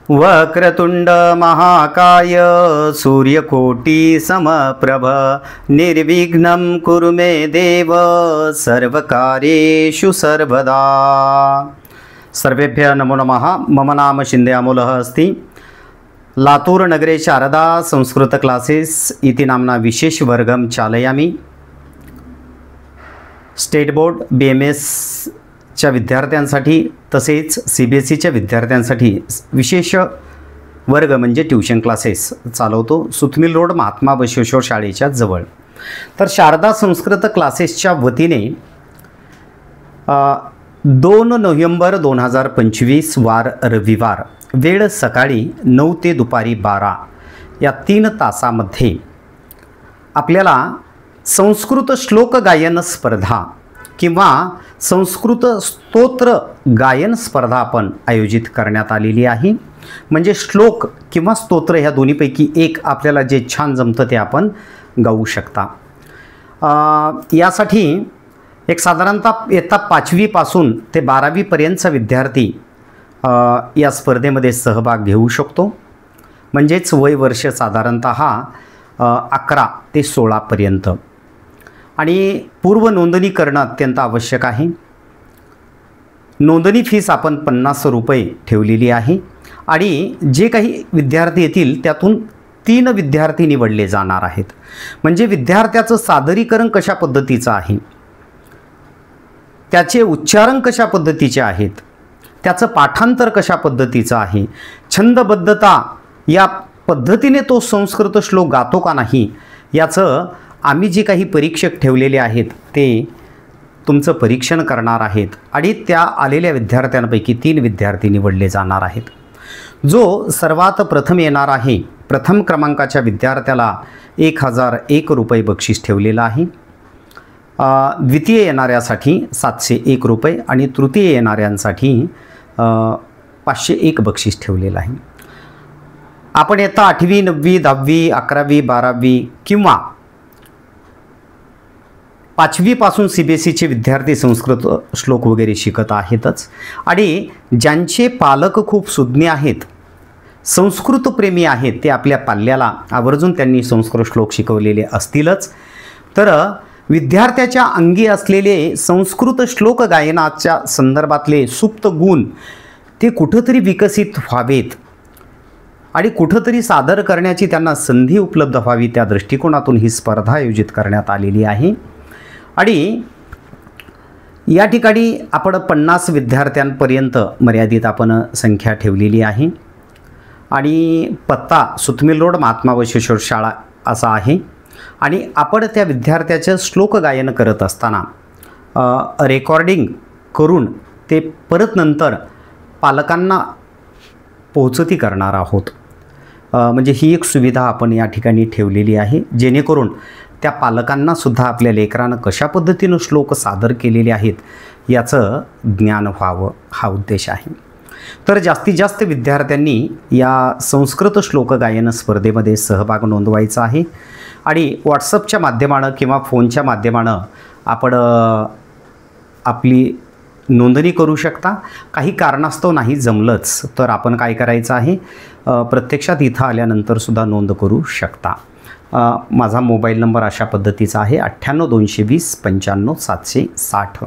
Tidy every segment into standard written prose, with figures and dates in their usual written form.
वक्रतुंड महाकाय सूर्यकोटि समप्रभ निर्विघ्नं कुरु मे देव सर्वकार्येषु सर्वदा। सर्वेभ्यः नमो नमः। मम नाम शिंदे अमोलः अस्ति। लातूर नगरे शारदा संस्कृत क्लासेस इति नाम्ना विशेष वर्गं चालयामि। स्टेट बोर्ड BMS च्या विद्यार्थ्यांसाठी तसेच CBSEच्या विद्यार्थ्यांसाठी विशेष वर्ग म्हणजे ट्यूशन क्लासेस चालवतो सुथमिल रोड महात्मा बसवेश्वर शाळेच्या जवळ। तर शारदा संस्कृत क्लासेसच्या वतीने 2 नोव्हेंबर 2025 वार रविवार वेळ सकाळी 9 ते दुपारी 12 या 3 तासामध्ये आपल्याला संस्कृत श्लोक गायन स्पर्धा किंवा संस्कृत स्तोत्र गायन स्पर्धा आपण आयोजित करण्यात आलेली आहे। म्हणजे श्लोक किंवा स्तोत्र ह्या दोन्हीपैकी एक आपल्याला जे छान जमतं ते आपण गाऊ शकता। यासाठी एक साधारणतः इयत्ता 5वी पासून ते 12वी पर्यंतचा विद्यार्थी या स्पर्धेमध्ये सहभाग घेऊ शकतो। म्हणजेच वय वर्ष साधारणतः 11 ते 16 पर्यंत आणि पूर्व नोंदणी करणं अत्यंत आवश्यक आहे। नोंदणी फीस आपण 50 रुपये ठेवलेली आहे आणि जे काही विद्यार्थी येतील त्यातून 3 विद्यार्थी निवडले जाणार आहेत। म्हणजे विद्यार्थ्याचं सादरीकरण कशा पद्धतीचं आहे, त्याचे उच्चारण कशा पद्धतीचे आहेत, त्याचं पाठांतर कशा पद्धतीचं आहे, छंदबद्धता या पद्धतीने तो संस्कृत श्लोक गातो का नाही याचं आम्ही जे काही परीक्षक ठेवलेले आहेत ते तुमचं परीक्षण करणार आहेत आणि त्या आलेल्या विद्यार्थ्यांपैकी 3 विद्यार्थी निवडले जाणार आहेत। जो सर्वात प्रथम येणार आहे, प्रथम क्रमांकाच्या विद्यार्थ्याला 1001 रुपये बक्षीस ठेवलेलं आहे। द्वितीय येणाऱ्यासाठी 701 रुपये आणि तृतीय येणाऱ्यांसाठी 501 बक्षीस ठेवलेलं आहे। आपण इयत्ता 8वी 9वी 10वी 11वी 12वी किंवा 5वी पासून CBSEचे विद्यार्थी संस्कृत श्लोक वगैरे शिकत आहेतच आणि ज्यांचे पालक खूप सुज्ञ आहेत, संस्कृत प्रेमी आहेत, ते आपल्या पाल्याला आवर्जून त्यांनी संस्कृत श्लोक शिकवलेले असतीलच। तर विद्यार्थ्याच्या अंगी असलेले संस्कृत श्लोक गायनाच्या संदर्भातले सुप्त गुण ते कुठंतरी विकसित व्हावेत आणि कुठंतरी सादर करण्याची त्यांना संधी उपलब्ध व्हावी, त्या दृष्टिकोनातून ही स्पर्धा आयोजित करण्यात आलेली आहे। आणि या ठिकाणी आपण 50 विद्यार्थ्यांपर्यंत मर्यादित आपण संख्या ठेवलेली आहे आणि पत्ता सुथमिल रोड महात्मा बसवेश्वर शाळा असा आहे। आणि आपण त्या विद्यार्थ्याचं श्लोक गायन करत असताना रेकॉर्डिंग करून ते परत नंतर पालकांना पोहोचती करणार आहोत। म्हणजे ही एक सुविधा आपण या ठिकाणी ठेवलेली आहे जेणेकरून त्या पालकांना सुद्धा आपल्या लेकरानं कशा पद्धतीनं श्लोक सादर केलेले आहेत याचं ज्ञान व्हावं, हा उद्देश आहे। तर जास्तीत जास्त विद्यार्थ्यांनी या संस्कृत श्लोक गायन स्पर्धेमध्ये सहभाग नोंदवायचा आहे आणि व्हॉट्सअपच्या माध्यमानं किंवा फोनच्या माध्यमानं आपण आपली नोंदणी करू शकता। काही कारणास्तव नाही जमलंच तर आपण काय करायचं आहे, प्रत्यक्षात इथं आल्यानंतर सुद्धा नोंद करू शकता। माझा मोबाईल नंबर अशा पद्धतीचा आहे 98 220 95 760।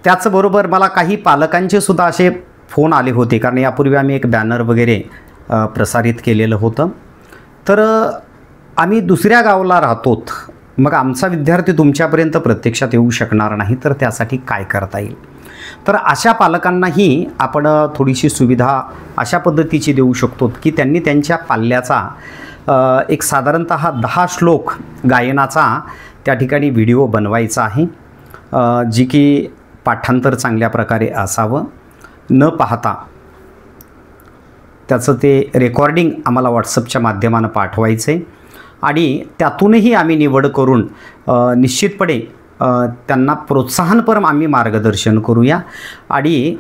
त्याचबरोबर मला काही पालकांचे सुद्धा असे फोन आले होते, कारण यापूर्वी आम्ही एक बॅनर वगैरे प्रसारित केलेलं होतं। तर आम्ही दुसऱ्या गावाला राहतोत, मग आमचा विद्यार्थी तुमच्यापर्यंत प्रत्यक्षात येऊ शकणार नाही, तर त्यासाठी काय करता येईल। तर अशा पालकांनाही आपण थोडीशी सुविधा अशा पद्धतीची देऊ शकतो की त्यांनी त्यांच्या पाल्याचा एक साधारणतः 10 श्लोक गायनाचा त्या ठिकाणी व्हिडिओ बनवायचा आहे, जी की पाठांतर चांगल्या प्रकारे असावं, न पाहता त्याचं ते रेकॉर्डिंग आम्हाला व्हॉट्सअपच्या माध्यमानं पाठवायचं आहे आणि त्यातूनही आम्ही निवड करून निश्चितपणे त्यांना प्रोत्साहनपर आम्ही मार्गदर्शन करूया। आणि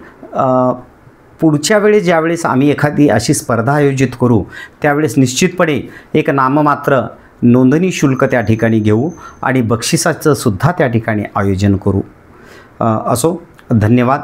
पुढच्या वेळेस ज्यावेळेस आम्ही एखादी अशी स्पर्धा आयोजित करू त्यावेळेस निश्चितपणे एक नाममात्र नोंदणी शुल्क त्या ठिकाणी घेऊ आणि बक्षिसाचं सुद्धा त्या ठिकाणी आयोजन करू। असो, धन्यवाद।